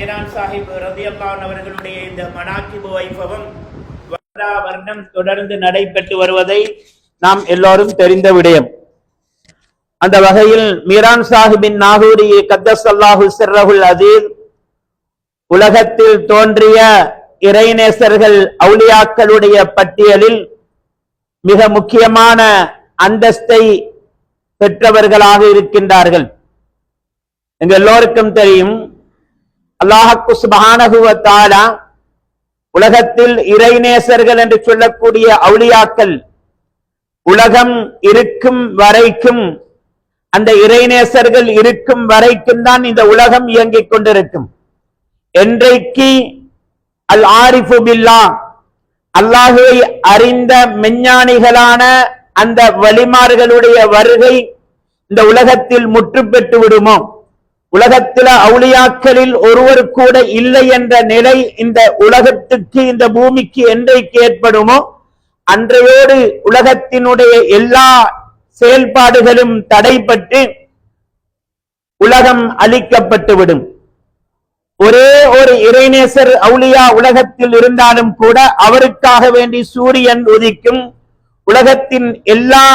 Iran Sahib ரலியல்லாஹு அவர்களுடைய இந்த மனாகிபு வைபவம் வருடா வருடம் தொடர்ந்து நடைபெற்று வருவதை நாம் எல்லோரும் தெரிந்த விடயம். அந்த வகையில் மீரான் சாஹிபின் நாகூரி கத்தஸல்லாஹு சிர்ரஹுல் அஸீஸ் உலகத்தில் தோன்றிய இறைநேசர்கள் அவுலியாக்களுடைய பட்டியலில் மிக முக்கியமான அந்தஸ்தை பெற்றவர்களாக இருக்கின்றார்கள். எங்க எல்லோருக்கும் தெரியும், அல்லாஹ் சுப்ஹானஹு வ தஆலா உலகத்தில் இறைநேசர்கள் என்று சொல்லக்கூடிய அவுலியாக்கள் உலகம் இருக்கும் வரைக்கும், அந்த இறைநேசர்கள் இருக்கும் வரைக்கும் தான் இந்த உலகம் இயங்கிக் கொண்டிருக்கும். என்றைக்கு அல் ஆரிஃபு பில்லாஹ் அல்லாஹ்வை அறிந்த மெஞ்ஞானிகளான அந்த வலிமார்களுடைய வருகை இந்த உலகத்தில் முற்று பெற்று விடுமோ, உலகத்தில அவுலியாக்களில் ஒருவர் கூட இல்லை என்ற நிலை இந்த உலகத்துக்கு, இந்த பூமிக்கு என்றைக்கு ஏற்படுமோ அன்றையோடு உலகத்தினுடைய எல்லா செயல்பாடுகளும் தடைப்பட்டு உலகம் அழிக்கப்பட்டுவிடும். ஒரே ஒரு இறைநேசர் அவுலியா உலகத்தில் இருந்தாலும் கூட அவருக்காக வேண்டி சூரியன் உதிக்கும், உலகத்தின் எல்லா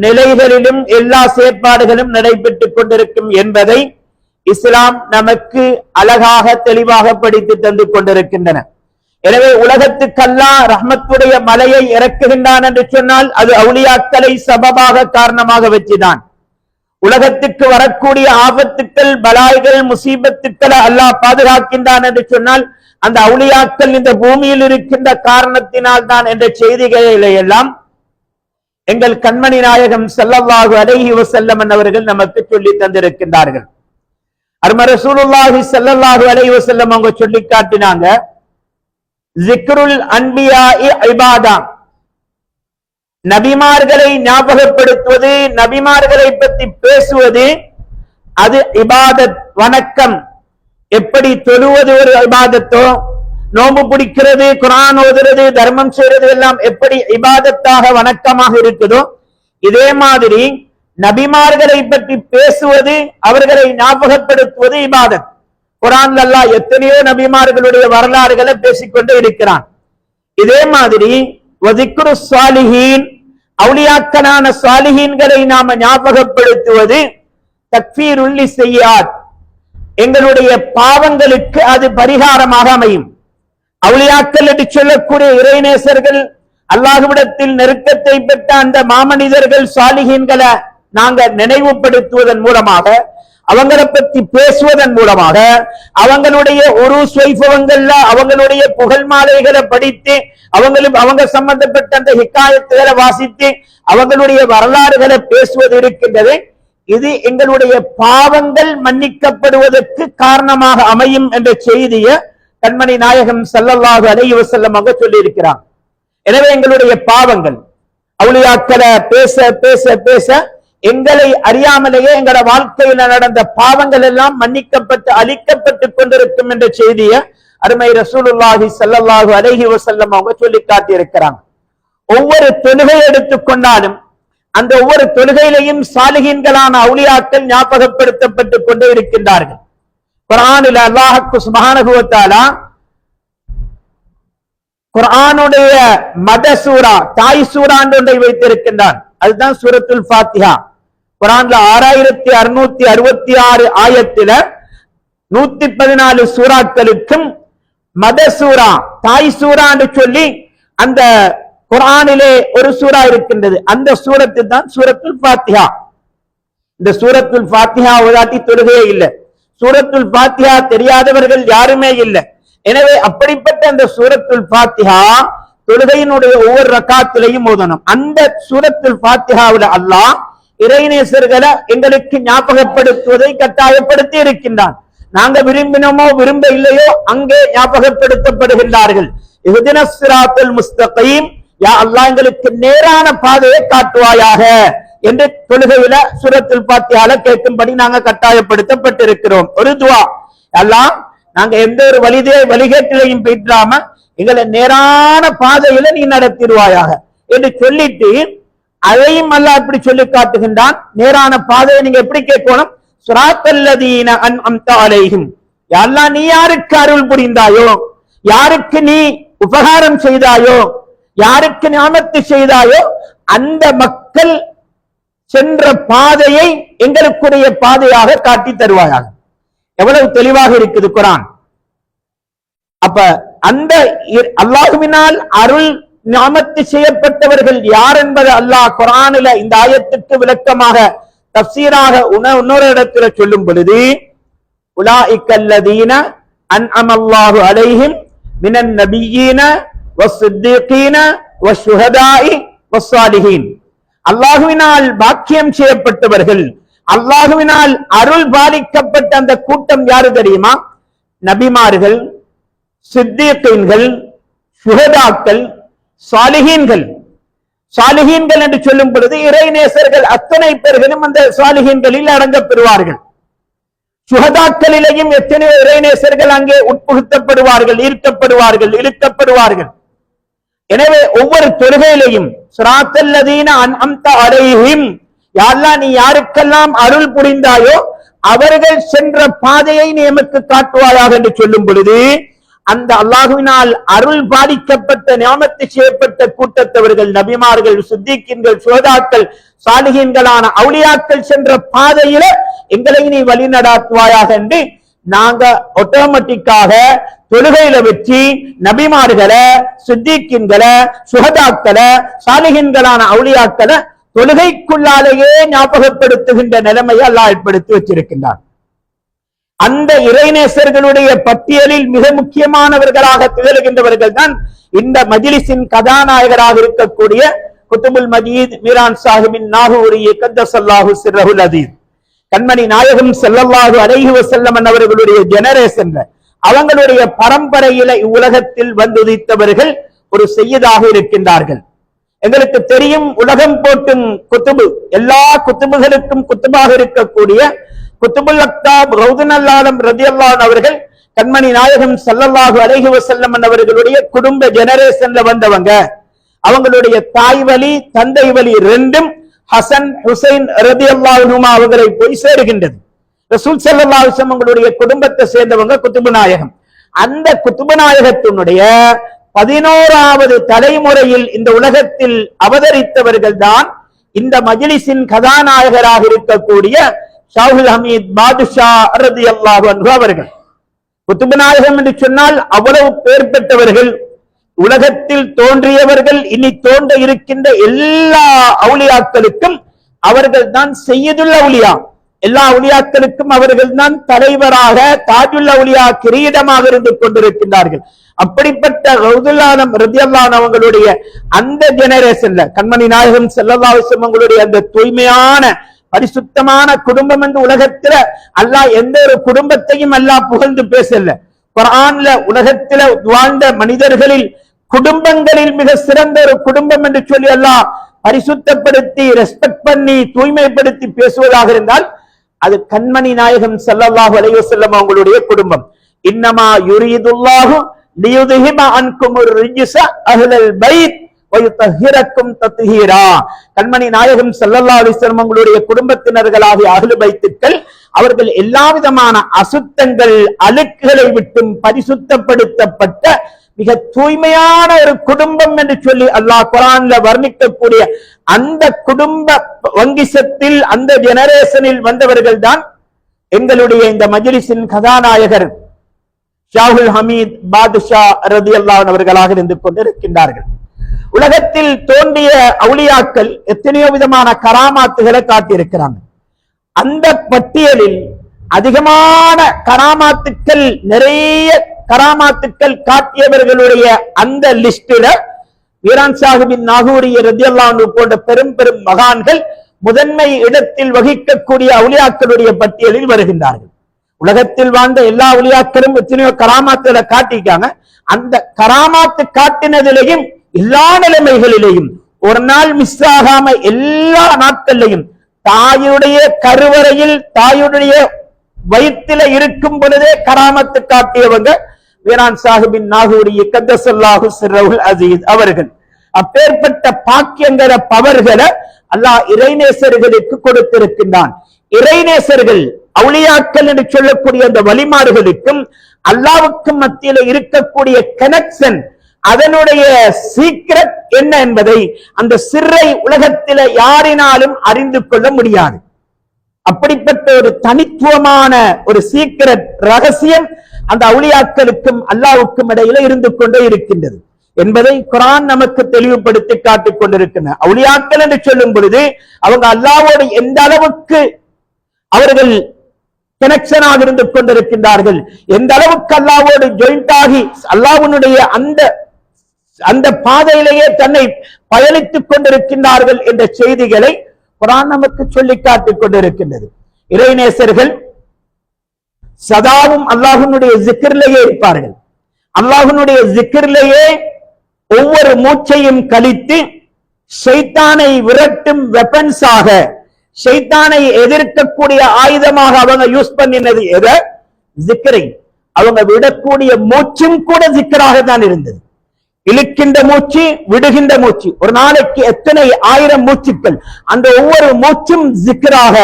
நிலைகளிலும் எல்லா செயற்பாடுகளும் நடைபெற்றுக் கொண்டிருக்கும் என்பதை இஸ்லாம் நமக்கு அழகாக தெளிவாக படித்து தந்து கொண்டிருக்கின்றன. எனவே உலகத்துக்கு அல்லாஹ் ரஹ்மத்துடைய மலையை இறக்குகின்றான் என்று சொன்னால் அது அவுலியாக்களை சபபாக காரணமாக வச்சுதான். உலகத்துக்கு வரக்கூடிய ஆபத்துக்கள், பலாய்கள், முசீபத்துக்களை அல்லாஹ் பாதுகாக்கின்றான் என்று சொன்னால் அந்த அவுலியாக்கள் இந்த பூமியில் இருக்கின்ற காரணத்தினால் தான் என்ற செய்திகளை எல்லாம் எங்கள் கண்மணி நாயகம் ஸல்லல்லாஹு அலைஹி வஸல்லம் அவர்கள் நமக்கு சொல்லி தந்திருக்கின்றார்கள். அருமை ரசூலுல்லாஹி ஸல்லல்லாஹு அலைஹி வஸல்லம் அவங்க சொல்லி காட்டினாங்க, ஸிக்ருல் அன்பியாஇ இபாதா, நபிமார்களை ஞாபகப்படுத்துவது, நபிமார்களை பற்றி பேசுவது அது இபாதத், வணக்கம். எப்படி தொழுவது ஒரு இபாதத்தோ, நோன்பு பிடிக்கிறது, குர்ஆன் ஓதுறது, தர்மம் செய்வது எல்லாம் எப்படி இபாதத்தாக வணக்கமாக இருக்குதோ, இதே மாதிரி நபிமார்களை பற்றி பேசுவது, அவர்களை ஞாபகப்படுத்துவது இபாதத். குர்ஆன்ல அல்லாஹ் எத்தனையோ நபிமார்களுடைய வரலாறுகளை பேசிக்கொண்டே இருக்கிறான். இதே மாதிரி வதிக்ரு ஸாலிஹீன், அவுலியாக்களான ஸாலிஹீன்களை நாம ஞாபகப்படுத்துவது தக்ஃபீருல் லிஸ்ஸய்யாத், எங்களுடைய பாவங்களுக்கு அது பரிகாரமாக அமையும். அவுலியாக்கள் என்று சொல்லக்கூடிய இறைநேசர்கள், அல்லாஹ்விடத்தில் நெருக்கத்தை பெற்ற அந்த மாமனிதர்கள், ஸாலிஹீன்களை நாங்க நினைவுபடுத்துவதன் மூலமாக, அவங்களை பற்றி பேசுவதன் மூலமாக, அவங்களுடைய ஒரு வைபவங்கள்ல அவங்களுடைய புகழ் மாலைகளை படித்து, அவங்க சம்பந்தப்பட்ட அந்த ஹிக்காயத்துகளை வாசித்து அவங்களுடைய வரலாறுகளை பேசுவது இருக்கின்றது. இது எங்களுடைய பாவங்கள் மன்னிக்கப்படுவதற்கு காரணமாக அமையும் என்ற செய்தியை கண்மணி நாயகம் ஸல்லல்லாஹு அலைஹி வஸல்லம் அவங்க சொல்லி இருக்கிறார். எனவே எங்களுடைய பாவங்கள், அவுலியாக்களை பேச பேச பேச எங்களை அறியாமலேயே எங்களோட வாழ்க்கையில நடந்த பாவங்கள் எல்லாம் மன்னிக்கப்பட்டு அழிக்கப்பட்டு கொண்டிருக்கும் என்ற செய்தியை அருமை ரசூலுல்லாஹி ஸல்லல்லாஹு அலைஹி வஸல்லம் அவங்க சொல்லி காட்டி இருக்கிறாங்க. ஒவ்வொரு தொழுகை எடுத்துக்கொண்டாலும் அந்த ஒவ்வொரு தொழுகையிலையும் சாலிஹீன்களான அவுலியாக்கள் ஞாபகப்படுத்தப்பட்டு கொண்டே இருக்கின்றார்கள். குர்ஆனில் அல்லாஹ் சுப்ஹானஹு வ தஆலா குர்ஆனுடைய மத சூரா, தாய் சூரா ஒன்றை வைத்திருக்கின்றான். அதுதான் சூரத்துல் ஃபாத்திஹா. குர்ஆன்ல 6666 ஆயத்தில 114 சூறாக்களுக்கும் மத சூரா, தாய் சூரா என்று சொல்லி அந்த குர்ஆனிலே ஒரு சூரா இருக்கின்றது. அந்த சூரத்து தான் சூரத்துல் ஃபாத்திஹா. இந்த சூரத்துல் ஃபாத்திஹா ஓதாட்டி தொழுகையே இல்லை. சூரத்துல் ஃபாத்திஹா தெரியாதவர்கள் யாருமே இல்லை. எனவே அப்படிப்பட்ட அந்த சூரத்துல் ஃபாத்திஹா தொழுகையினுடைய ஒவ்வொரு ரக்காத்திலையும் ஓதணும். அந்த சூரத்துல் ஃபாத்திஹாவுல அல்லாஹ் இறைநேசர்களை எங்களுக்கு ஞாபகப்படுத்துவதை கட்டாயப்படுத்தி இருக்கின்றான். நாங்க விரும்பினோமோ விரும்ப இல்லையோ அங்கே ஞாபகப்படுத்தப்படுகின்றார்கள். இஹ்தினஸ் ஸிராத்தல் முஸ்தகீம், யா அல்லாஹ் எங்களுக்கு நேரான பாதையை காட்டுவாயாக என்று தொழுகையில சூரத்துல் ஃபாத்திஹால கேட்கும்படி நாங்க கட்டாயப்படுத்தப்பட்டிருக்கிறோம். ஒரு துஆ, அல்லாஹ் நாங்க எந்த ஒரு வழிகேட்டிலையும் போயிடாம எங்களை நேரான பாதையில நீ நடத்திடுவாயாக என்று சொல்லிட்டு அதையும் அல்லாஹ் இப்படி சொல்லி காட்டுகின்றான். நேரான பாதையை நீங்க எப்படி கேட்கணும்? ஸிராத்தல்லதீன அன்அம்த அலைஹிம், யா அல்லாஹ் நீ யாருக்கு அருள் புரிந்தாயோ, யாருக்கு நீ உபகாரம் செய்தாயோ, யாருக்கு நியாமத்து செய்தாயோ அந்த மக்கள் சென்ற பாதையை எங்களுக்குரிய பாதையாக காட்டி தருவாயாக. எவ்வளவு தெளிவாக இருக்குது குர்ஆன். அப்ப அந்த அல்லாஹ்வினால் அருள் நியாமத்து செய்யப்பட்டவர்கள் யார் என்பதை அல்லாஹ் குர்ஆனில இந்த ஆயத்துக்கு விளக்கமாக தஃசீராக இன்னொரு இடத்துல சொல்லும் பொழுது, உலாயிக்கல்லதீன அன்அமல்லாஹு அலைஹிம் மினன் நபியீன வஸ்ஸித்தீகீன வஷ்ஷுஹதாஇ வஸ்ஸாலிஹீன். அல்லாஹ்வினால் பாக்கியம் செய்யப்பட்டவர்கள், அல்லாஹ்வினால் அருள் பாலிக்கப்பட்ட அந்த கூட்டம் யாரு தெரியுமா? நபிமார்கள், சித்தீகீன்கள், சுஹதாக்கள், சாலிஹீன்கள். சாலிஹீன்கள் என்று சொல்லும் பொழுது இறைநேசர்கள் அத்தனை பேர்களும் அந்த சாலிஹீன்களில் அடங்கப் பெறுவார்கள். சுஹதாக்களிலேயும் எத்தனையோ இறைநேசர்கள் அங்கே உட்புகுத்தப்படுவார்கள், ஈர்க்கப்படுவார்கள், இழுக்கப்படுவார்கள். எனவே ஒவ்வொரு தொழுகையிலையும் ஸிராத்தல்லதீன அன்அம்த அலைஹிம், யா அல்லாஹ் நீ யாருக்கெல்லாம் அருள் புரிந்தாயோ அவர்கள் சென்ற பாதையை நீ எமக்கு காட்டுவாயாக என்று சொல்லும் பொழுது அந்த அல்லாஹ்வினால் அருள் பாதிக்கப்பட்ட நியாமத்து செய்யப்பட்ட கூட்டத்தவர்கள் நபிமார்கள், சித்தீக்கீன்கள், சுஹதாக்கள், சாலிஹீன்களான அவுலியாக்கள் சென்ற பாதையில எங்களை நீ வழி நடாத்துவாயாக என்று நாங்க ஆட்டோமேட்டிக்காக தொழுகையில வச்சு நபிமார்களை, சித்தீக்கீன்களை, சுஹதாக்களை, சாலிஹீன்களான அவுலியாக்களை தொழுகைக்குள்ளாலேயே ஞாபகப்படுத்துகின்ற நிலைமையை அல்லாஹ் ஏற்படுத்தி வச்சிருக்கின்றார். அந்த இறைநேசர்களுடைய பட்டியலில் மிக முக்கியமானவர்களாக திகழ்கின்றவர்கள் தான் இந்த மஜ்லிஸின் கதாநாயகராக இருக்கக்கூடிய குத்துபுல் மஜீத் மீரான் சாஹிபின் நாகூரி கத்தஸல்லாஹு சிர்ரஹுல் அதீஸ். கண்மணி நாயகம் ஸல்லல்லாஹு அலைஹி வஸல்லம் அவர்களுடைய ஜெனரேஷன், அவங்களுடைய பரம்பரையில உலகத்தில் வந்துதித்தவர்கள் ஒரு செய்யதாக இருக்கின்றார்கள். எங்களுக்கு தெரியும், உலகம் போட்டும் குத்துபு, எல்லா குத்துபுகளுக்கும் குத்துபாக இருக்கக்கூடிய குத்துபுல் அக்தாப் கௌதுல் ஆலம் ரலியல்லாஹு அன்ஹு அவர்கள் கண்மணி நாயகம் ஸல்லல்லாஹு அலைஹி வஸல்லம் அவர்களுடைய குடும்ப ஜெனரேஷன்ல வந்தவங்க. அவங்களுடைய தாய் வழி தந்தை வழி ரெண்டும் ஹசன் ஹுசைன் ரலியல்லாஹு அன்ஹுமா அவர்களை போய் சேருகின்றது. ரசூல் ஸல்லல்லாஹு அலைஹி வஸல்லம் அவங்களுடைய குடும்பத்தை சேர்ந்தவங்க குத்துபு நாயகம். அந்த குத்துபு நாயகத்தினுடைய 11வது தலைமுறையில் இந்த உலகத்தில் அவதரித்தவர்கள் தான் இந்த மஜ்லிஸின் கதாநாயகராக இருக்கக்கூடிய ஷாஹுல் ஹமீத் பாதுஷா ரலியல்லாஹு அன்ஹு அவர்கள். குத்துபு நாயகம் என்று சொன்னால் அவ்வளவு பேர் பெற்றவர்கள், உலகத்தில் தோன்றியவர்கள், இனி தோன்ற இருக்கின்ற எல்லா அவுலியாக்களுக்கும் அவர்கள் தான் சையதுல் அவுலியா. எல்லா அவுலியாக்களுக்கும் அவர்கள் தான் தலைவராக, தாஜுல் அவுலியா, கிரீடமாக இருந்து கொண்டிருக்கின்றார்கள். அப்படிப்பட்ட கௌதுல் ஆலம் ரலியல்லாஹு அன்ஹு அவங்களுடைய அந்த ஜெனரேஷன்ல கண்மணி நாயகம் ஸல்லல்லாஹு அலைஹி வஸல்லம் அவங்களுடைய அந்த தூய்மையான பரிசுத்தமான குடும்பம் என்று உலகத்துல அல்லாஹ் எந்த ஒரு குடும்பத்தையும் அல்லாஹ் புகழ்ந்து பேசல. குர்ஆன்ல உலகத்துல வாழ்ந்த மனிதர்களில் குடும்பங்களில் மிக சிறந்த ஒரு குடும்பம் என்று சொல்லி அல்லாஹ் பரிசுத்தப்படுத்தி ரெஸ்பெக்ட் பண்ணி தூய்மைப்படுத்தி பேசுவதாக இருந்தால் அது கண்மணி நாயகம் ஸல்லல்லாஹு அலைஹி வஸல்லம் அவங்களுடைய குடும்பம். இன்னமா யுரீதுல்லாஹு லியுத்ஹிப அன்குமுர் ரிஜ்ஸ அஹ்லல் பைத் வயுத்தஹிரக்கும் தத்ஹீரா. கண்மணி நாயகம் ஸல்லல்லாஹு அலைஹி வஸல்லம் அவங்களுடைய குடும்பத்தினர்களாகிய அஹ்லு பைத்துக்கள் அவர்கள் எல்லா விதமான அசுத்தங்கள் அழுக்குகளை விட்டும் பரிசுத்தப்படுத்தப்பட்ட மிக தூய்மையான ஒரு குடும்பம் என்று சொல்லி அல்லாஹ் குர்ஆன்ல வர்ணிக்கக்கூடிய அந்த குடும்ப வங்கிசத்தில் அந்த ஜெனரேஷனில் வந்தவர்கள் தான் எங்களுடைய இந்த மஜ்லிஸின் கதாநாயகர் ஷாஹுல் ஹமீத் பாதுஷா ரலியல்லாஹு அன்ஹு அவர்களாக இருந்து கொண்டிருக்கின்றார்கள். உலகத்தில் தோன்றிய அவுலியாக்கள் எத்தனையோ விதமான கராமாத்துகளை காட்டியிருக்கிறாங்க. அந்த பட்டியலில் அதிகமான கராமாத்துக்கள், நிறைய கராமாத்துக்கள் காட்டியவர்களுடைய அந்த லிஸ்டில மீரான் சாஹிபின் நாகூரி ரலியல்லாஹு அன்ஹு போன்ற பெரும் பெரும் மகான்கள் முதன்மை இடத்தில் வகிக்கக்கூடிய அவுலியாக்களுடைய பட்டியலில் வருகின்றார்கள். உலகத்தில் வாழ்ந்த எல்லா அவுலியாக்களும் எத்தனையோ கராமாத்துகளை காட்டிக்காங்க. அந்த கராமாத்து காட்டினதிலேயும் எல்லா நிலைமைகளிலேயும் ஒரு நாள் மிஸ் ஆகாம எல்லா நாட்களிலையும் தாயுடைய கருவறையில் தாயுடைய வயிற்றில இருக்கும் பொழுதே கராமத்து காட்டியவங்க மீரான் சாஹிபின் நாகூரி கத்தஸல்லாஹு சிர்ரஹுல் அதீஸ் அவர்கள். அப்பேற்பட்ட பாக்கியங்கிற பவர்களை அல்லாஹ் இறைநேசர்களுக்கு கொடுத்திருக்கின்றான். இறைநேசர்கள் அவுலியாக்கள் என்று சொல்லக்கூடிய அந்த வழிமாறுகளுக்கும் அல்லாவுக்கும் மத்தியில இருக்கக்கூடிய கனெக்ஷன், அதனுடைய சீக்ரெட் என்ன என்பதை, அந்த சிறை உலகத்தில யாரினாலும் அறிந்து கொள்ள முடியாது. அப்படிப்பட்ட ஒரு தனித்துவமான ஒரு சீக்ரெட் ரகசியம் அந்த அவுலியாக்களுக்கும் அல்லாவுக்கும் இடையில இருந்து கொண்டே இருக்கின்றது என்பதை குர்ஆன் நமக்கு தெளிவுபடுத்தி காட்டிக் கொண்டிருக்கின்றன. அவுலியாக்கள் என்று சொல்லும் பொழுது அவங்க அல்லாஹ்வோடு எந்த அளவுக்கு அவர்கள் கனெக்ஷனாக இருந்து கொண்டிருக்கின்றார்கள், எந்த அளவுக்கு அல்லாஹ்வோடு ஜாயிண்ட் ஆகி அல்லாஹ்வுடைய அந்த பாதையிலேயே தன்னை பயணித்துக் கொண்டிருக்கின்றார்கள் என்ற செய்திகளை குர்ஆன் நமக்கு சொல்லி காட்டிக் கொண்டிருக்கின்றது. இறைநேசர்கள் சதாவும் அல்லாஹ்வுடைய ஜிக்ரிலேயே இருப்பார்கள். அல்லாஹ்வுடைய ஜிக்ரிலேயே ஒவ்வொரு மூச்சையும் கழித்து ஷைத்தானை விரட்டும் வெப்பன்ஸாக, ஷைத்தானை எதிர்க்கக்கூடிய ஆயுதமாக அவங்க யூஸ் பண்ணினது எதை? ஜிக்ரை. அவங்க விடக்கூடிய மூச்சும் கூட ஜிக்ராக தான் இருந்தது. இழுக்கின்ற மூச்சு, விடுகின்ற மூச்சு, ஒரு நாளைக்கு எத்தனை ஆயிரம் மூச்சுக்கள், அந்த ஒவ்வொரு மூச்சும் ஜிக்ராக,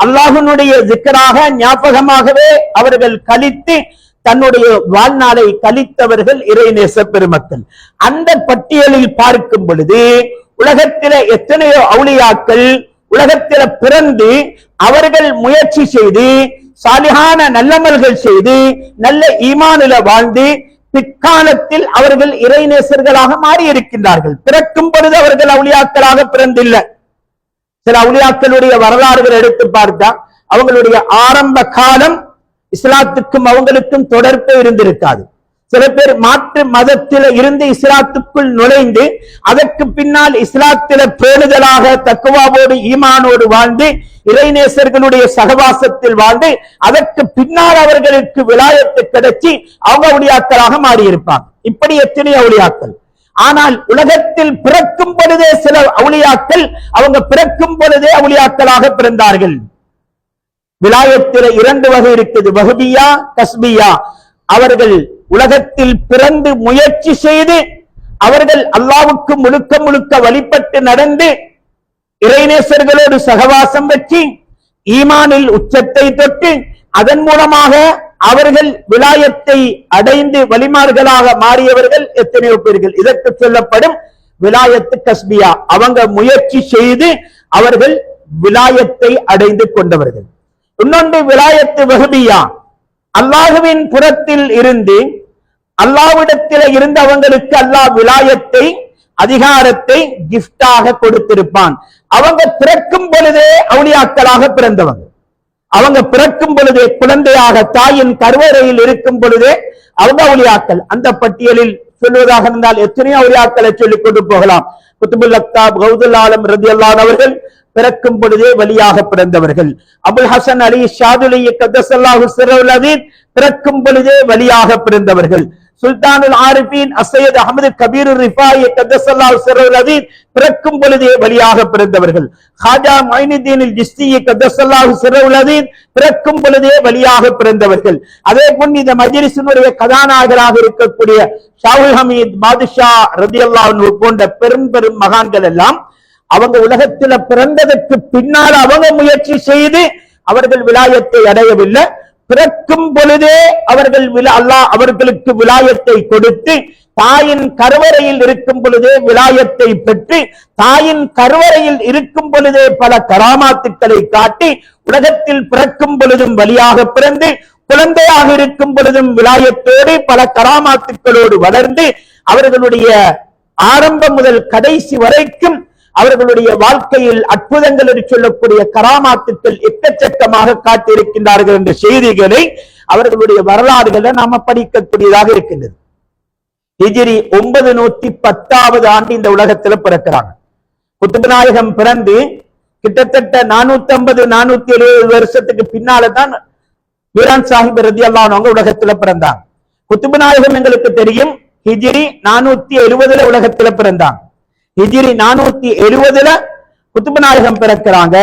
அல்லாஹ்வுடைய ஜிக்ராக ஞாபகமாகவே அவர்கள் கழித்து தன்னுடைய வாழ்நாளை கழித்தவர்கள் இறைநேச பெருமக்கள். அந்த பட்டியலில் பார்க்கும் பொழுது உலகத்தில எத்தனையோ அவுலியாக்கள் உலகத்தில பிறந்து அவர்கள் முயற்சி செய்து சாலிஹான நல்லமல்கள் செய்து நல்ல ஈமானில வாழ்ந்து பிற்காலத்தில் அவர்கள் இறைநேசர்களாக மாறி இருக்கின்றார்கள். பிறக்கும் பொழுது அவர்கள் அவுலியாக்களாக பிறந்தில்லை. சில அவுலியாக்களுடைய வரலாறுகள் எடுத்து பார்த்தா அவங்களுடைய ஆரம்ப காலம் இஸ்லாத்துக்கும் அவங்களுக்கும் தொடர்பு இருந்திருக்காது. சில பேர் மாற்று மதத்தில இருந்து இஸ்லாத்துக்குள் நுழைந்து அதற்கு பின்னால் இஸ்லாத்தில பேணுதலாக தக்குவாவோடு ஈமானோடு வாழ்ந்து இறைநேசர்களுடைய சகவாசத்தில் வாழ்ந்து அதற்கு பின்னால் அவர்களுக்கு விலாயத்து கிடைச்சி அவங்க அவுலியாக்களாக மாறியிருப்பாங்க. இப்படி எத்தனை அவுலியாக்கள். ஆனால் உலகத்தில் பிறக்கும் பொழுதே சில அவுலியாக்கள் அவங்க பிறக்கும் பொழுதே அவுலியாக்களாக பிறந்தார்கள். விலாயத்தில 2 வகை இருக்குது, வஹ்பியா, கஸ்பியா. அவர்கள் உலகத்தில் பிறந்து முயற்சி செய்து அவர்கள் அல்லாஹ்வுக்கு முழுக்க முழுக்க வழிபட்டு நடந்து இறைநேசர்களோடு சகவாசம் வச்சு ஈமானில் உச்சத்தை தொட்டு அதன் மூலமாக அவர்கள் விலாயத்தை அடைந்து வழிமார்களாக மாறியவர்கள் எத்தனையோ பேர்கள். இதற்கு சொல்லப்படும் விலாயத்து கஸ்பியா. அவங்க முயற்சி செய்து அவர்கள் விலாயத்தை அடைந்து கொண்டவர்கள். இன்னொன்று விலாயத்து வஹ்பியா. அல்லாஹுவின் புறத்தில் இருந்து அல்லாஹ்விடத்தில் இருந்து அவங்களுக்கு அல்லாஹ் விலாயத்தை அதிகாரத்தை கிஃப்டாக கொடுத்திருப்பான். அவங்க பிறக்கும் பொழுதே அவுலியாக்களாக பிறந்தவங்க. அவங்க பிறக்கும் பொழுதே குழந்தையாக தாயின் கருவறையில் இருக்கும் பொழுதே அவங்க அவுலியாக்கள். அந்த பட்டியலில் சொல்வதாக இருந்தால் எத்தனையோ அவுலியாக்களை சொல்லிக் கொண்டு போகலாம். குத்துபுல் அக்தாப் கௌதுல் ஆலம் ரலியல்லாஹு அன்ஹு அவர்கள் பிறக்கும் பொழுதே வலியாக பிறந்தவர்கள். அபுல் ஹசன் அலி ஷாதுலி கத்தஸல்லாஹு சிர்ரல் அதீத் பிறக்கும் பொழுதே வலியாக பிறந்தவர்கள். சுல்தானுல் ஆரிஃபீன் அஸ்ஸையத் அஹ்மது கபீர் ரிஃபாயி கத்தஸல்லாஹு சிர்ரல் அதீத் பிறக்கும் பொழுதே வலியாக பிறந்தவர்கள். ஹாஜா மொய்னுத்தீன் ஜிஸ்தி கத்தஸல்லாஹு சிர்ரல் அதீத் பிறக்கும் பொழுதே வலியாக பிறந்தவர்கள். அதே போன்று இந்த மஜ்லிஸினுடைய கதாநாயகராக இருக்கக்கூடிய ஷாவுல் ஹமீத் பாதுஷா ரலியல்லாஹு அன்ஹு போன்ற பெரும் பெரும் மகான்கள் எல்லாம் அவங்க உலகத்தில் பிறந்ததற்கு பின்னால் அவங்க முயற்சி செய்து அவர்கள் விலாயத்தை அடையவில்லை. பிறக்கும் பொழுதே அவர்கள் அல்லாஹ் அவர்களுக்கு விலாயத்தை கொடுத்து தாயின் கருவறையில் இருக்கும் பொழுதே விலாயத்தை பெற்று தாயின் கருவறையில் இருக்கும் பொழுதே பல கராமாத்துக்களை காட்டி உலகத்தில் பிறக்கும் பொழுதும் வலியாக பிறந்து குழந்தையாக இருக்கும் பொழுதும் விலாயத்தோடு பல கராமாத்துக்களோடு வளர்ந்து அவர்களுடைய ஆரம்பம் முதல் கடைசி வரைக்கும் அவர்களுடைய வாழ்க்கையில் அற்புதங்கள் என்று சொல்லக்கூடிய கராமாத்துக்கள் எக்கச்சக்கமாக காட்டியிருக்கின்றார்கள் என்ற செய்திகளை அவர்களுடைய வரலாறுகளை நாம படிக்கக்கூடியதாக இருக்கின்றது. ஹிஜ்ரி 910வது ஆண்டு இந்த உலகத்தில் பிறக்கிறாங்க. குத்துபு நாயகம் பிறந்து கிட்டத்தட்ட 450-470 வருஷத்துக்கு பின்னால்தான் மீரான் சாஹிப் ரலியல்லாஹு அன்ஹு உலகத்துல பிறந்தாங்க. குத்துபு நாயகம் எங்களுக்கு தெரியும் ஹிஜ்ரி 470 உலகத்துல பிறந்தாங்க. ஹிஜ்ரி 470 குத்துபு நாயகம் பிறக்கிறாங்க.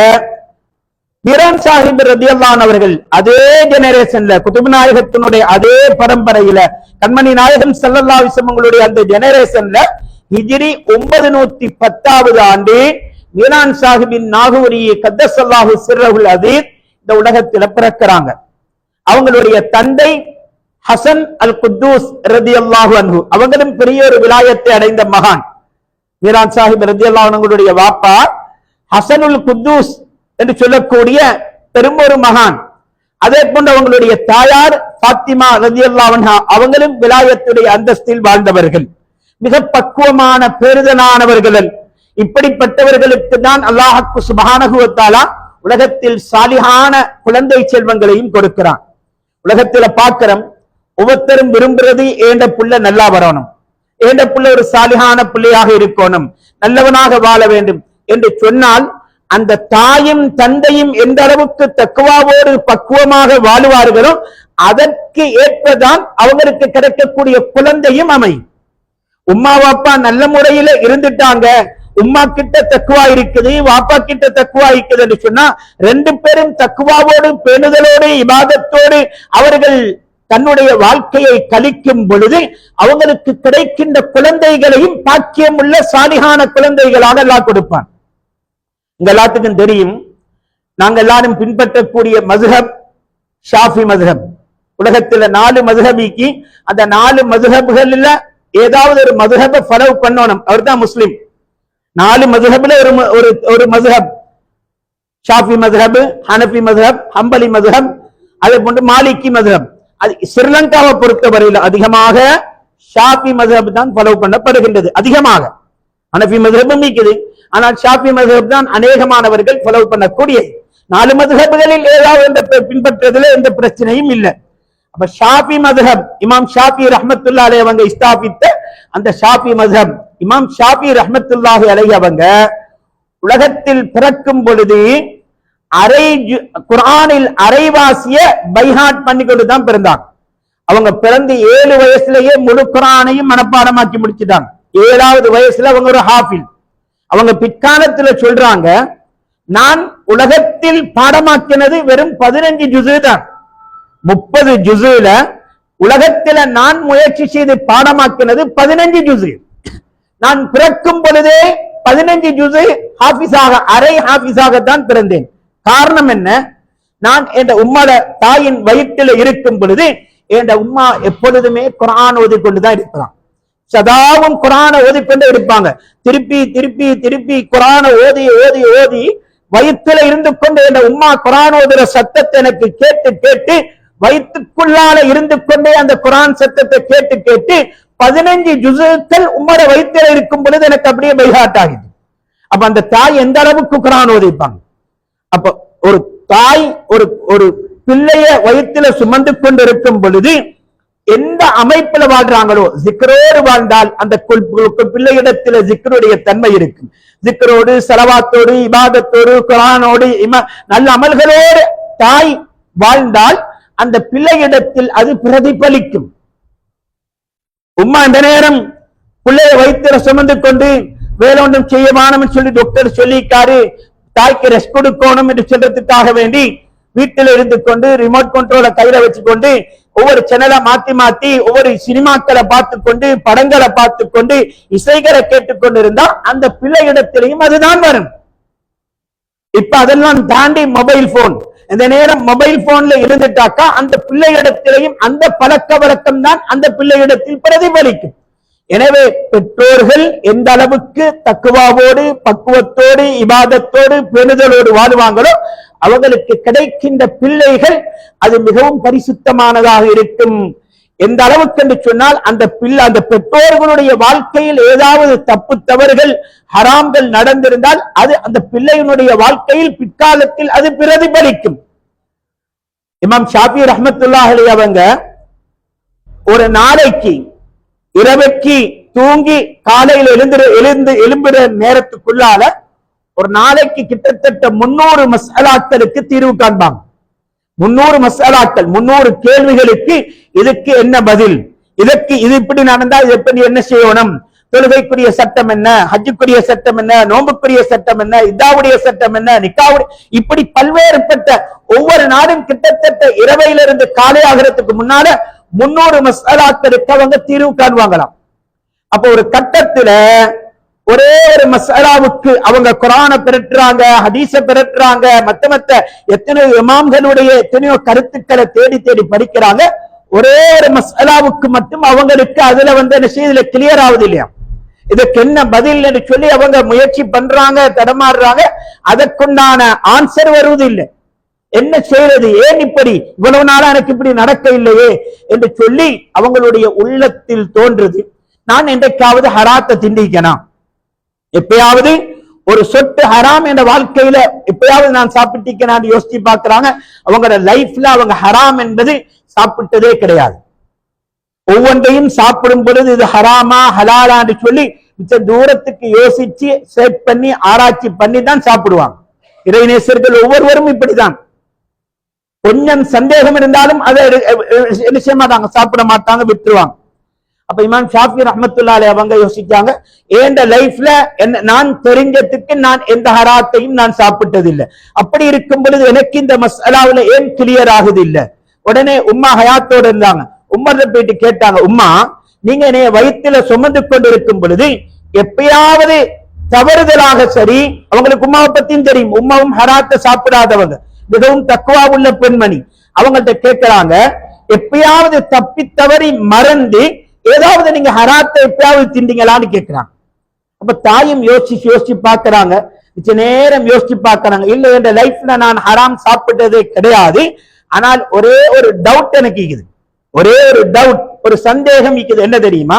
மீரான் சாஹிப் ரலியல்லாஹு அன்ஹு அவர்கள் அதே ஜெனரேஷன்ல குத்துபு நாயகத்தினுடைய அதே பரம்பரையில கண்மணி நாயகம் ஸல்லல்லாஹு அலைஹி வஸல்லம் அந்த ஜெனரேஷன்ல ஹிஜ்ரி 910வது ஆண்டு மீரான் சாஹிபின் நாகூரி கத்தஸல்லாஹு சிர்ரஹுல் அதீத் இந்த உலகத்தில் பிறக்கிறாங்க. அவங்களுடைய தந்தை ஹசன் அல் குத்தூஸ் ரலியல்லாஹு அன்ஹு, அவங்களும் பெரிய ஒரு விலாயத்தை அடைந்த மகான். மீரான் சாஹிப் ரலியல்லாஹு அன்ஹுடைய வாப்பா ஹசனுல் குத்தூஸ் என்று சொல்லக்கூடிய பெரும் ஒரு மகான். அதே போன்று அவங்களுடைய தாயார் ஃபாத்திமா ரலியல்லாஹு அன்ஹா, அவங்களும் விலாயத்துடைய அந்தஸ்தில் வாழ்ந்தவர்கள், மிக பக்குவமான பேருதலானவர்கள். இப்படிப்பட்டவர்களுக்கு தான் அல்லாஹ் சுப்ஹானஹு வ தஆலா உலகத்தில் சாலிஹான குழந்தை செல்வங்களையும் கொடுக்கிறான். உலகத்துல பார்க்கிறோம், ஒவ்வொருத்தரும் விரும்புறது ஏண்ட புள்ள நல்லா வரணும், ஏண்ட புள்ள ஒரு சாலிஹான பிள்ளையாக இருக்கணும், நல்லவனாக வாழ வேண்டும் என்று சொன்னால் அந்த தாயும் தந்தையும் எந்த அளவுக்கு தக்குவாவோடு பக்குவமாக வாழுவார்களோ அதற்கு ஏற்பதான் அவங்களுக்கு கிடைக்கக்கூடிய குழந்தையும் அமையும். உம்மா வாப்பா நல்ல முறையில இருந்துட்டாங்க, உம்மா கிட்ட தக்குவா இருக்குது, வாப்பா கிட்ட தக்குவா இருக்குது என்று சொன்னா ரெண்டு பேரும் தக்குவாவோடு பேணுதலோடு இபாதத்தோடு அவர்கள் தன்னுடைய வாழ்க்கையை கழிக்கும் பொழுது அவங்களுக்கு கிடைக்கின்ற குழந்தைகளையும் பாக்கியம் உள்ள சாலிகான குழந்தைகளாக அல்லாஹ் கொடுப்பான். இங்க எல்லாத்துக்கும் தெரியும், நாங்க எல்லாரும் பின்பற்றக்கூடிய மதுஹப் ஷாஃபி மதுஹப். உலகத்துல 4 மதுஹபிக்கு அந்த 4 மதுஹப்கள்ல ஏதாவது ஒரு மதுஹபை ஃபாலோ பண்ணணும், அவர் தான் முஸ்லிம். 4 மதுஹப்ல ஒரு மதுஹப், ஷாஃபி மதுஹப், ஹனஃபி மதுஹப், ஹம்பலி மதுஹப், அதே போன்று மாலிகி மதுஹப். அது ஸ்ரீலங்காவை பொறுத்தவரையில் அதிகமாக ஷாஃபி மதுஹப் தான் ஃபாலோ பண்ணப்படுகின்றது. அதிகமாக ஹனஃபி மதுஹபும் இருக்குது, ஆனால் ஷாஃபி மதுஹப் தான் அநேகமானவர்கள் ஃபாலோ பண்ணக்கூடிய. 4 மதுஹப்களில் ஏதாவது பின்பற்றதுல எந்த பிரச்சனையும் இல்லை. அப்ப ஷாஃபி மதுஹப் இமாம் ஷாஃபி ரஹ்மத்துல்லாஹி அலைஹி அவங்க ஸ்தாபித்த அந்த ஷாஃபி மதுஹப், இமாம் ஷாஃபி ரஹ்மத்துல்லாஹி அலைஹி அவங்க உலகத்தில் பிறக்கும் பொழுது குர்ஆனில் அரைவாசிய பைஹாட் பண்ணிக்கொண்டு தான் பிறந்தாங்க. அவங்க பிறந்து 7 வயசுலயே முழு குர்ஆனையும் மனப்பாடமாக்கி முடிச்சுட்டாங்க. 7வது வயசுல அவங்க ஒரு ஹாஃபில். அவங்க பிற்காலத்துல சொல்றாங்க, நான் உலகத்தில் பாடமாக்கினது வெறும் 15 ஜுஸு தான். 30 ஜுஸுல உலகத்துல நான் முயற்சி செய்து பாடமாக்கினது 15 ஜுஸு. நான் பிறக்கும் பொழுதே 15 ஜுஸு ஹாஃபிஸாக, அரை ஹாஃபிஸாகத்தான் பிறந்தேன். காரணம் என்ன? நான் என்ற உம்மாட தாயின் வயிற்றில் இருக்கும் பொழுது என்ற உம்மா எப்பொழுதுமே குர்ஆன் ஓதிக்கொண்டுதான் இருப்பாங்க. சதாவும் குர்ஆனை ஓதிக்கொண்டே இருப்பாங்க. திருப்பி திருப்பி திருப்பி குர்ஆனை ஓதி ஓதி ஓதி வயிற்றுல இருந்து கொண்டு என்ற உம்மா குர்ஆன் ஓதுற சத்தத்தை எனக்கு கேட்டு கேட்டு வயிற்றுக்குள்ளால இருந்து கொண்டே அந்த குர்ஆன் சத்தத்தை கேட்டு கேட்டு 15 ஜுஸுக்கள் உம்மோட வயிற்றில இருக்கும் பொழுது எனக்கு அப்படியே பைஹாட் ஆகிது. அப்ப அந்த தாய் எந்த அளவுக்கு குர்ஆன் ஓதிப்பாங்க. அப்ப ஒரு தாய் ஒரு பிள்ளைய வயிற்றில சுமந்து கொண்டு இருக்கும் பொழுது எந்த அமைப்புல வாழ்றாங்களோ, ஜிக்ரோடு வாழ்ந்தால் அந்த பிள்ளையிடத்துல ஜிக்ருடைய தன்மை இருக்கும். ஜிக்ரோடு, ஸலவாத்தோடு, இபாதத்தோடு, குர்ஆனோடு, நல்ல அமல்களோடு தாய் வாழ்ந்தால் அந்த பிள்ளையிடத்தில் அது பிரதிபலிக்கும். உம்மா இந்த நேரம் பிள்ளைய வயிற்றில சுமந்து கொண்டு வேலொன்றும் செய்ய வேணும் சொல்லி டாக்டர் சொல்லிக்காரு, தாய்க்கு ரெஸ்ட் கொடுக்கணும் என்று சொல்றதுக்காக வேண்டி வீட்டில் இருந்து கொண்டு ரிமோட் கண்ட்ரோலை கையில வச்சுக்கொண்டு ஒவ்வொரு சேனலை மாத்தி மாத்தி ஒவ்வொரு சினிமாக்களை பார்த்து கொண்டு படங்களை பார்த்து கொண்டு இசைகளை கேட்டுக்கொண்டு இருந்தா அந்த பிள்ளையிடத்திலையும் அதுதான் வரும். இப்ப அதெல்லாம் தாண்டி மொபைல் போன், இந்த நேரம் மொபைல் போன்ல இருந்துட்டாக்கா அந்த பிள்ளையிடத்திலையும் அந்த பழக்க வழக்கம் தான் அந்த பிள்ளையிடத்தில் பிரதிபலிக்கும். எனவே பெற்றோர்கள் எந்த அளவுக்கு தக்குவாவோடு பக்குவத்தோடு இபாதத்தோடு பேணுதலோடு வாழுவாங்களோ அவர்களுக்கு கிடைக்கின்ற பிள்ளைகள் அது மிகவும் பரிசுத்தமானதாக இருக்கும். எந்த அளவுக்கு என்று சொன்னால் அந்த பெற்றோர்களுடைய வாழ்க்கையில் ஏதாவது தப்பு தவறுகள் ஹராம்கள் நடந்திருந்தால் அது அந்த பிள்ளையினுடைய வாழ்க்கையில் பிற்காலத்தில் அது பிரதிபலிக்கும். இமாம் ஷாஃபி ரஹ்மத்துல்லாஹி அலைஹி அவங்க ஒரு நாளைக்கு இரவுக்கு தூங்கி காலையில் எழும்புற நேரத்துக்குள்ளால ஒரு நாளைக்கு கிட்டத்தட்ட 300 மஸ்அலாக்களுக்கு தீர்வு காண்பாங்க. 300 மஸ்அலாக்கள், 300 கேள்விகளுக்கு இதுக்கு என்ன பதில், இதற்கு இது இப்படி நடந்தா இது எப்படி என்ன செய்யணும், தொழுகைக்குரிய சட்டம் என்ன, ஹஜ்ஜுக்குரிய சட்டம் என்ன, நோம்புக்குரிய சட்டம் என்ன, இதாவுடைய சட்டம் என்ன, நிக்காவுடைய, இப்படி பல்வேறுபட்ட ஒவ்வொரு நாடும் கிட்டத்தட்ட இரவையிலிருந்து காலை ஆகிறதுக்கு முன்னால 300 மஸ்அலாக்களுக்கு அவங்க தீர்வு காண்பாங்களாம். அப்ப ஒரு கட்டத்துல ஒரே ஒரு மசாலாவுக்கு அவங்க குர்ஆனை பிரட்டுறாங்க, ஹதீஸ பிரட்டுறாங்க, மத்த எத்தனையோ இமாம்களுடைய எத்தனையோ கருத்துக்களை தேடி தேடி படிக்கிறாங்க. ஒரே ஒரு மசாலாவுக்கு மட்டும் அவங்களுக்கு அதுல என்ன செய்யல கிளியர் ஆகுது இல்லையா, இதுக்கு என்ன பதில் என்று சொல்லி அவங்க முயற்சி பண்றாங்க, தடமாறுறாங்க, அதற்குண்டான ஆன்சர் வருவது இல்லை. என்ன செய்யறது, ஏன் இப்படி இவ்வளவு நாளா எனக்கு இப்படி நடக்க இல்லையே என்று சொல்லி அவங்களுடைய உள்ளத்தில் தோன்றுது, நான் என்றைக்காவது ஹராத்தை திண்டிக்கணும், எப்பயாவது ஒரு சொட்டு ஹராம் என்ற வாழ்க்கையில எப்பயாவது நான் சாப்பிட்டிருக்கேன் யோசிச்சு பார்க்கிறாங்க. அவங்களோட லைஃப்ல அவங்க ஹராம் என்பது சாப்பிட்டதே கிடையாது. ஒவ்வொன்றையும் சாப்பிடும் பொழுது இது ஹராமா ஹலாலான்னு சொல்லி மிச்ச தூரத்துக்கு யோசிச்சு செட் பண்ணி ஆராய்ச்சி பண்ணி தான் சாப்பிடுவாங்க. இறைநேசர்கள் ஒவ்வொருவரும் இப்படிதான். கொஞ்சம் சந்தேகம் இருந்தாலும் அதை என்ன செய்ய மாட்டாங்க, சாப்பிட மாட்டாங்க, விட்டுருவாங்க. அப்ப இமாம் ஷாஃபி ரஹ்மத்துல்லாஹி அலைஹி அவங்க யோசிச்சாங்க, என் லைஃப்ல நான் தெரிஞ்சதுக்கு நான் எந்த ஹராத்தையும் நான் சாப்பிட்டது இல்லை. அப்படி இருக்கும் பொழுது எனக்கு இந்த மஸ்அலாவுல ஏன் கிளியர் ஆகுது இல்ல. உடனே உம்மா ஹயாத்தோடு இருந்தாங்க. உம்மர்ல போயிட்டு கேட்டாங்க, உம்மா நீங்க என்னைய வயிற்றுல சுமந்து கொண்டு இருக்கும் பொழுது எப்பயாவது தவறுதலாக, சரி அவங்களுக்கு உம்மாவை பத்தியும் தெரியும், உம்மாவும் ஹராத்தை சாப்பிடாதவங்க, மிகவும் தக்குவா உள்ள பெண்மணி, அவங்கள்ட்ட கேட்கிறாங்க, எப்பயாவது தப்பி தவறி மறந்து ஏதாவது நீங்க ஹராத்தை எப்பயாவது திண்டீங்களான்னு கேட்கிறாங்க. அப்ப தாயும் யோசிச்சு பாக்குறாங்க, மிச்ச நேரம் யோசிச்சு பாக்குறாங்க, இல்ல என்ற லைஃப்ல நான் ஹராம் சாப்பிட்டதே கிடையாது, ஆனால் ஒரே ஒரு டவுட் எனக்கு இருக்குது, ஒரே ஒரு டவுட், ஒரு சந்தேகம் இருக்குது. என்ன தெரியுமா,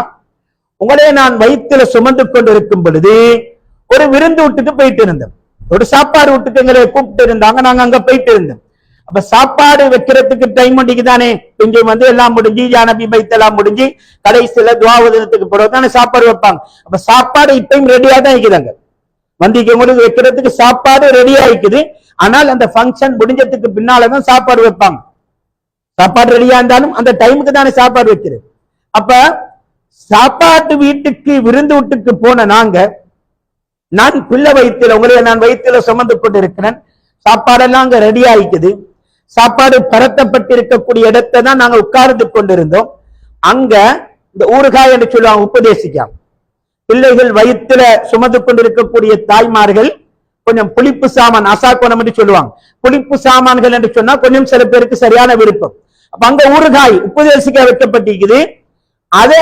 உங்களே நான் வயிற்றுல சுமந்து கொண்டு இருக்கும் பொழுது ஒரு விருந்து வீட்டுக்கு போயிட்டு இருந்தோம், ஒரு சாப்பாடு வீட்டுக்கு எங்களை கூப்பிட்டு இருந்தாங்க, நாங்க அங்க போயிட்டு இருந்தோம். அப்ப சாப்பாடு வைக்கிறதுக்கு டைம் தானே, கொஞ்சம் எல்லாம் முடிஞ்சு ஜானபி பைத்தெல்லாம் முடிஞ்சு கடைசியில துவாவதனத்துக்கு பிறகுதானே சாப்பாடு வைப்பாங்க. அப்ப சாப்பாடு இப்பயும் ரெடியா தான் இருக்குதாங்க, வந்திக்கு வைக்கிறதுக்கு சாப்பாடு ரெடியா இருக்குது. ஆனால் அந்த பங்கன் முடிஞ்சதுக்கு பின்னாலதான் சாப்பாடு வைப்பாங்க. சாப்பாடு ரெடியா இருந்தாலும் அந்த டைமுக்கு தானே சாப்பாடு வைக்கிறது. அப்ப சாப்பாட்டு வீட்டுக்கு விருந்து வீட்டுக்கு போன நாங்க, நான் பிள்ளை வயிற்றுல உங்களை நான் வயிற்றுல சுமந்து கொண்டு இருக்கிறேன், சாப்பாடெல்லாம் அங்க ரெடி ஆயிக்குது, சாப்பாடு பரத்தப்பட்டிருக்கக்கூடிய இடத்தை தான் நாங்க உட்கார்ந்து கொண்டிருந்தோம். அங்க இந்த ஊறுகாய் என்று சொல்லுவாங்க, உபதேசிக்காம பிள்ளைகள் வயிற்றுல சுமந்து கொண்டிருக்கக்கூடிய தாய்மார்கள் கொஞ்சம் புளிப்பு சாமான் அசாக்கோணம் என்று சொல்லுவாங்க, புளிப்பு சாமான்கள் என்று சொன்னா கொஞ்சம் சில பேருக்கு சரியான விருப்பம். அப்ப அங்க ஊறுகாய் உபதேசிக்க வைக்கப்பட்டிருக்குது, அதை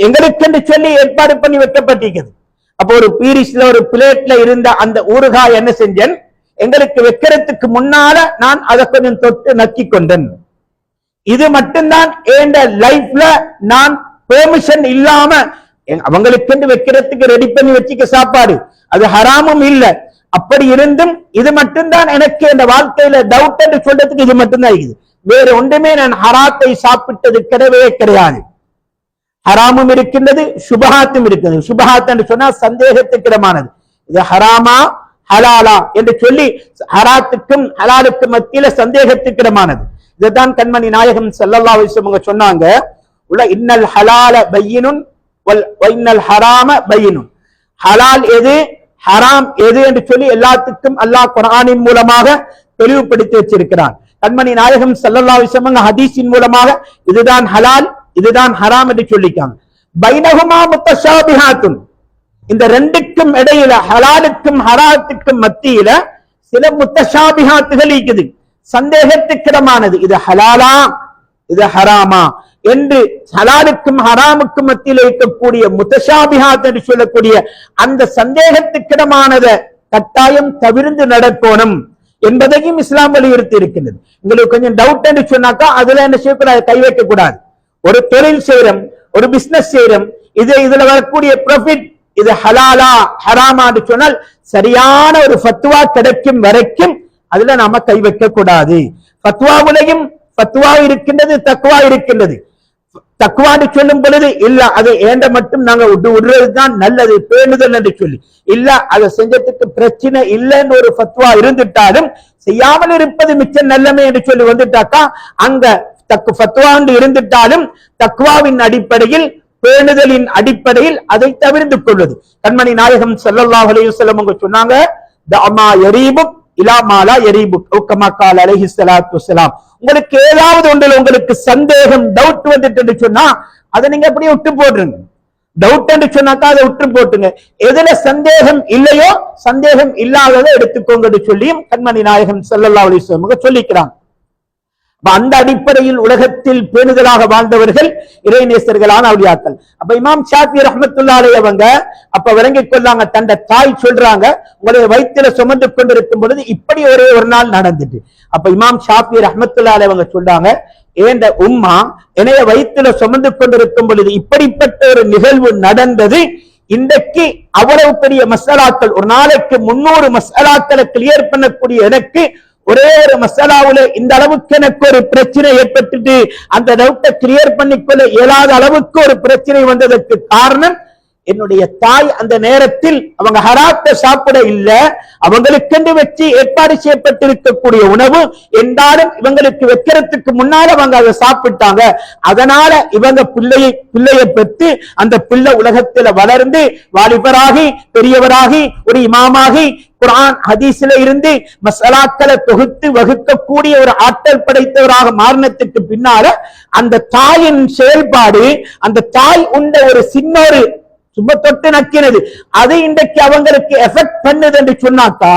எங்களுக்கு என்று சொல்லி ஏற்பாடு பண்ணி வைக்கப்பட்டிருக்குது. அப்போ ஒரு பீரிஸ்ல ஒரு பிளேட்ல இருந்த அந்த ஊறுகாய் என்ன செஞ்சேன், எங்களுக்கு வைக்கிறதுக்கு முன்னால நான் அதை கொஞ்சம் தொட்டு நக்கி கொண்டேன். இது மட்டும்தான் என் லைஃப்ல நான் பெர்மிஷன் இல்லாம அவங்களுக்கு வைக்கிறதுக்கு ரெடி பண்ணி வச்சுக்க சாப்பாடு, அது ஹராமும் இல்லை. அப்படி இருந்தும் இது மட்டும்தான் எனக்கு இந்த வாழ்க்கையில டவுட் என்று சொல்றதுக்கு இது மட்டும்தான் இருக்குது. வேற ஒன்றுமே நான் ஹராத்தை சாப்பிட்டது கிடையவே கிடையாது. ஹராமும் இருக்கின்றது, சுபஹாத்தும் இருக்கிறது. சுபஹாத் என்று சொன்னா சந்தேகத்துக்கு இடமானது. இது ஹராமா ஹலாலா என்று சொல்லி ஹராத்துக்கும் ஹலாலுக்கும் மத்தியில சந்தேகத்துக்கு இடமானது. இதுதான் கண்மணி நாயகம் ஸல்லல்லாஹு அலைஹி வஸல்லம் சொன்னாங்க, இன்னல் ஹலால பையினுன் வல் இன்னல் ஹராம பையினுன். ஹலால் எது ஹராம் எது என்று சொல்லி எல்லாத்துக்கும் அல்லாஹ் குர்ஆனின் மூலமாக தெளிவுபடுத்தி வச்சிருக்கிறான். கண்மணி நாயகம் ஸல்லல்லாஹு அலைஹி வஸல்லம் ஹதீஸின் மூலமாக இதுதான் ஹலால் இதுதான் ஹராம் என்று சொல்லிக்காங்க. பைனஹுமா முத்தஷாபிஹாத்துன், இந்த ரெண்டுக்கும் இடையில ஹலாலுக்கும் ஹராத்துக்கும் மத்தியில சில முத்தஷாபிஹாத்துகள் இருக்குது, சந்தேகத்துக்கிடமானது. இது ஹலாலா இது ஹராமா என்று ஹலாலுக்கும் ஹராமுக்கும் மத்தியில் இருக்கக்கூடிய முத்தஷாபிஹாத் என்று சொல்லக்கூடிய அந்த சந்தேகத்துக்கிடமானத கட்டாயம் தவிர்த்து நடக்கணும் என்பதையும் இஸ்லாம் வலியுறுத்தி இருக்கின்றது. உங்களுக்கு கொஞ்சம் டவுட் என்று சொன்னாக்கா அதுல என்ன செய்யக்கூடாது, கை வைக்க கூடாது. ஒரு தொழில் செய்யறோம், ஒரு பிசினஸ் செய்யறோம், இதுல வரக்கூடிய ப்ராஃபிட் இது ஹலாலா ஹராமா என்று சொன்னால் சரியான ஒரு ஃபத்வா கிடைக்கும் வரைக்கும் அதுல நாம கை வைக்க கூடாது. ஃபத்வாவுலையும் ஃபத்வா இருக்கின்றது, தக்வா இருக்கின்றது. தக்வான்னு சொல்லும் பொழுது இல்ல அது ஏண்ட மட்டும் நாங்க விடுறதுதான் நல்லது பேணுதல் என்று சொல்லி இல்ல, அதை செஞ்சதுக்கு பிரச்சனை இல்லைன்னு ஒரு ஃபத்வா இருந்துட்டாலும் செய்யாமல் இருப்பது மிச்சம் நல்லமே என்று சொல்லி வந்துட்டாக்கா அங்க ஃபத்வாண்டு இருந்துட்டாலும் தக்வாவின் அடிப்படையில் பேணுதலின் அடிப்படையில் அதை தவிர்த்து கொள்வது. கண்மணி நாயகம் ஸல்லல்லாஹு அலைஹி வஸல்லம் அவங்க சொன்னாங்க, தஅமா யரீபுக் இலா மா லா யரீபுக் கமா கால அலைஹி ஸலாத்து வஸலாம். உங்களுக்கு ஏதாவது ஒன்றில் உங்களுக்கு சந்தேகம் டவுட் வந்துட்டு சொன்னா அதை நீங்க அப்படியே விட்டு போடுறீங்க. டவுட் என்று சொன்னாக்கா அதை விட்டு போட்டுங்க. எதுல சந்தேகம் இல்லையோ சந்தேகம் இல்லாததை எடுத்துக்கோங்க சொல்லியும் கண்மணி நாயகம் ஸல்லல்லாஹு அலைஹி வஸல்லம் சொல்லிக்கிறாங்க. அந்த அடிப்படையில் உலகத்தில் பேணுதலாக வாழ்ந்தவர்கள் இறைநேசர்களான அவுலியாக்கள். அப்ப இமாம் ஷாஃபி ரஹ்மத்துல்லாஹி அலைஹி அவங்க அப்ப விளங்கிக் கொள்ளாங்க. தண்ட தாய் சொல்றாங்க, உங்களுடைய வயிற்றில சுமந்து கொண்டிருக்கும் பொழுது இப்படி ஒரே ஒரு நாள் நடந்துட்டு. அப்ப இமாம் ஷாஃபி ரஹ்மத்துல்லாஹி அலைஹி அவங்க சொல்றாங்க, ஏண்ட உம்மா என்னைய வயிற்றில சுமந்து கொண்டிருக்கும் பொழுது இப்படிப்பட்ட ஒரு நிகழ்வு நடந்தது. இன்றைக்கு அவ்வளவு பெரிய மசாலாக்கள், ஒரு நாளைக்கு 300 மசாலாக்களை கிளியர் பண்ணக்கூடிய எனக்கு ஒரே ஒரு மசாலாவுல இந்த அளவுக்கு எனக்கு ஒரு பிரச்சனை ஏற்பட்டுட்டு அந்த டவுட்டை கிளியர் பண்ணிக்கொள்ள இயலாத அளவுக்கு ஒரு பிரச்சனை வந்ததற்கு காரணம் என்னுடைய தாய் அந்த நேரத்தில் அவங்க ஹராத்தை சாப்பிட இல்ல, அவங்களுக்கென்று வச்சு ஏற்பாடு செய்யப்பட்டிருக்கக்கூடிய உணவு என்றாலும் இவங்களுக்கு வைக்கிறதுக்கு முன்னால அவங்க அதை சாப்பிட்டாங்க. அதனால இவங்க பிள்ளையை பெற்று அந்த பிள்ளை உலகத்துல வளர்ந்து வாலிபராகி பெரியவராகி ஒரு இமாமாகி குர்ஆன் ஹதீஸ்ல இருந்து மசாலாக்களை தொகுத்து வகுக்கக்கூடிய ஒரு ஆற்றல் படைத்தவராக மாறினத்துக்கு பின்னால அந்த தாயின் செயல்பாடு, அந்த தாய் உண்ட ஒரு சின்னொரு சும்மா தொட்டு நக்கினது அது இன்றைக்கு அவங்களுக்கு எஃபெக்ட் பண்ணுது என்று சொன்னாக்கா,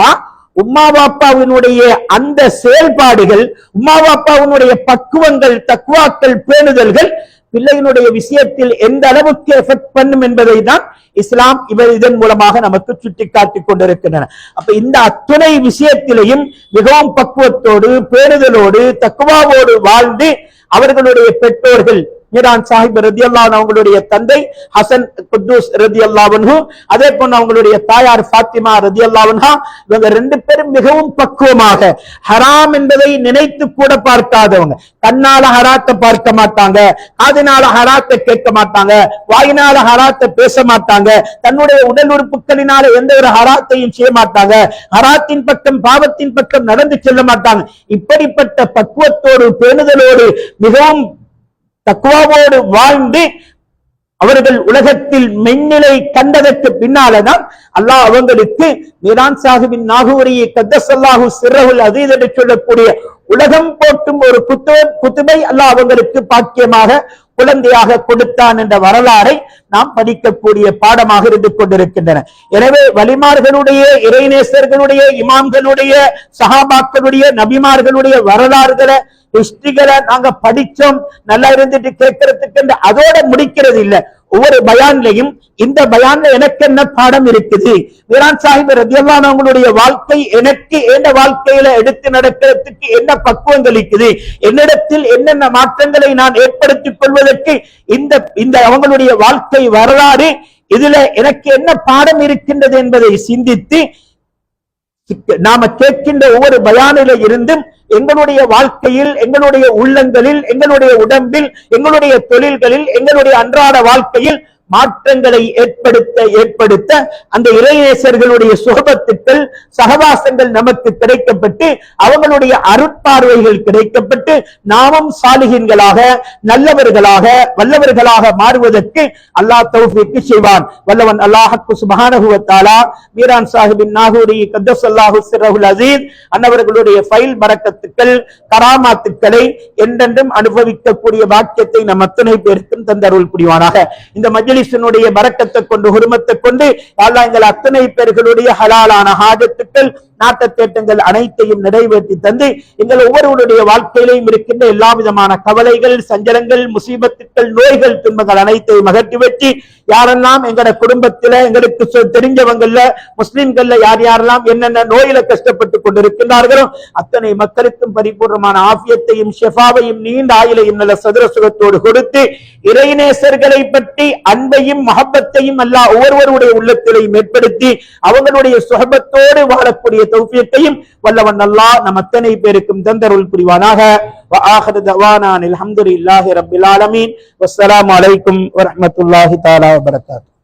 உம்மா பாப்பாவினுடைய அந்த செயல்பாடுகள், உம்மா பாப்பாவினுடைய பக்குவங்கள், தக்வாக்கள், பேணுதல்கள் பிள்ளையினுடைய விஷயத்தில் எந்த அளவுக்கு எஃபெக்ட் பண்ணும் என்பதை தான் இஸ்லாம் இதன் மூலமாக நமக்கு சுட்டிக்காட்டி கொண்டிருக்கின்றன. அப்ப இந்த அத்துணை விஷயத்திலையும் மிகவும் பக்குவத்தோடு பேணுதலோடு தக்வாவோடு வாழ்ந்து அவர்களுடைய பெற்றோர்கள் மீரான் சாஹிப் ரலியல்லாஹு அன்ஹு அவங்களுடைய தந்தை ஹசன் குத்தூஸ் ரலியல்லாஹு அன்ஹு, அதே போன்று அவங்களுடைய தாயார் ஃபாத்திமா ரலியல்லாஹு அன்ஹா, இவங்க ரெண்டு பேரும் மிகவும் பக்குவமாக ஹராம் என்பதை நினைத்து கூட பார்க்காதவங்க. கண்ணால ஹராத்தை பார்க்க மாட்டாங்க, காதினால ஹராத்தை கேட்க மாட்டாங்க, வாயினால ஹராத்தை பேச மாட்டாங்க, தன்னுடைய உடல் உறுப்புகளினால எந்த ஒரு ஹராத்தையும் செய்ய மாட்டாங்க, ஹராத்தின் பக்கம் பாவத்தின் பக்கம் நடந்து செல்ல மாட்டாங்க. இப்படிப்பட்ட பக்குவத்தோடு பேணுதலோடு மிகவும் தக்வாவோடு வாழ்ந்து அவர்கள் உலகத்தில் மென்னிலை கண்டதற்கு பின்னால்தான் அல்லாஹ் அவங்களுக்கு மீரான் சாஹிபின் நாகூரியை கத்தஸல்லாஹு சிர்ரஹுல் அதீஸ் என்று சொல்லக்கூடிய உலகம் போற்றும் ஒரு குத்துபை அல்லாஹ் அவங்களுக்கு பாக்கியமாக குழந்தையாக கொடுத்தான் என்ற வரலாறை நாம் படிக்கக்கூடிய பாடமாக இருந்து கொண்டிருக்கின்றன. எனவே வலிமார்களுடைய, இறைநேசர்களுடைய, இமாம்களுடைய, சஹாபாக்களுடைய, நபிமார்களுடைய வரலாறுகளை, ஹிஸ்டரிகளை நாங்க படிச்சோம், நல்லா இருந்துட்டு கேட்கறதுக்கு அதோட முடிக்கிறது இல்லை. ஒவ்வொரு பயான்லையும் இந்த பயான்ல எனக்கு என்ன பாடம் இருக்குது, மீரான் சாஹிப் ரலியல்லாஹு அன்ஹு அவங்களுடைய வாழ்க்கை எனக்கு எந்த வாழ்க்கையில எடுத்து நடக்கிறதுக்கு என்ன பக்குவங்கள் இருக்குது, என்னிடத்தில் என்னென்ன மாற்றங்களை நான் ஏற்படுத்திக் கொள்வதற்கு இந்த அவங்களுடைய வாழ்க்கை வரலாறு இதுல எனக்கு என்ன பாடம் இருக்கின்றது என்பதை சிந்தித்து நாம கேட்கின்ற ஒவ்வொரு பயானில இருந்தும் எங்களுடைய வாழ்க்கையில், எங்களுடைய உள்ளங்களில், எங்களுடைய உடம்பில், எங்களுடைய தொழில்களில், எங்களுடைய அன்றாட வாழ்க்கையில் மாற்றங்களை ஏற்படுத்த அந்த இறைநேசர்களுடைய சுகபத்துக்கள், சகவாசங்கள் நமக்கு கிடைக்கப்பட்டு அவங்களுடைய அருட்பார்வைகள் கிடைக்கப்பட்டு நாமும் சாலிஹீன்களாக, நல்லவர்களாக, வல்லவர்களாக மாறுவதற்கு அல்லாஹ் தௌஃபீக் செய்வான். வல்லவன் அல்லாஹ் சுப்ஹானஹு வ தஆலா மீரான் சாஹிபின் நாகூரி கத்தஸல்லாஹு சிர்ரஹுல் அதீஸ் அன்னவர்களுடைய ஃபைல் பரக்கத்துக்கள், கராமாத்துக்களை என்றென்றும் அனுபவிக்கக்கூடிய பாக்கியத்தை நம் அத்தனை பேருக்கும் தந்தருள் புரிவானாக. இந்த மஜ்லிஸினுடைய பரக்கத்தை கொண்டு, ஹுர்மத்தை கொண்டு அல்லாஹ் எங்கள் அத்தனை பேர்களுடைய ஹலாலான ஹாஜத்துக்கள், நாட்டத்தேட்டங்கள் அனைத்தையும் நிறைவேற்றி தந்து எங்கள் ஒவ்வொருவருடைய வாழ்க்கையிலையும் இருக்கின்ற எல்லா விதமான கவலைகள், சஞ்சலங்கள், முசீபத்துக்கள், நோய்கள், துன்பங்கள் அனைத்தையும் அகற்றி வெற்றி யாரெல்லாம் எங்களோட குடும்பத்தில எங்களுக்கு தெரிஞ்சவங்கல்ல முஸ்லிம்கள்ல யார் யாரெல்லாம் என்னென்ன நோயில கஷ்டப்பட்டு கொண்டிருக்கின்றார்களோ அத்தனை மக்களுக்கும் பரிபூர்ணமான ஆஃபியத்தையும் ஷிஃபாவையும் நீண்ட ஆயுளையும் நல்ல சதுர சுகத்தோடு கொடுத்து இறைநேசர்களை பற்றி அன்பையும் மஹப்பத்தையும் அல்லாஹ் ஒவ்வொருவருடைய உள்ளத்திலையும் ஏற்படுத்தி அவங்களுடைய சுஹபத்தோடு வாழக்கூடிய தௌஃபீக்கையும் வல்லவன் அல்லாஹ் நம் அத்தனை பேருக்கும் தந்தருள் புரிவானாக. وآخر دعوانا الحمد لله رب العالمين والسلام عليكم ورحمة الله تعالى وبركاته.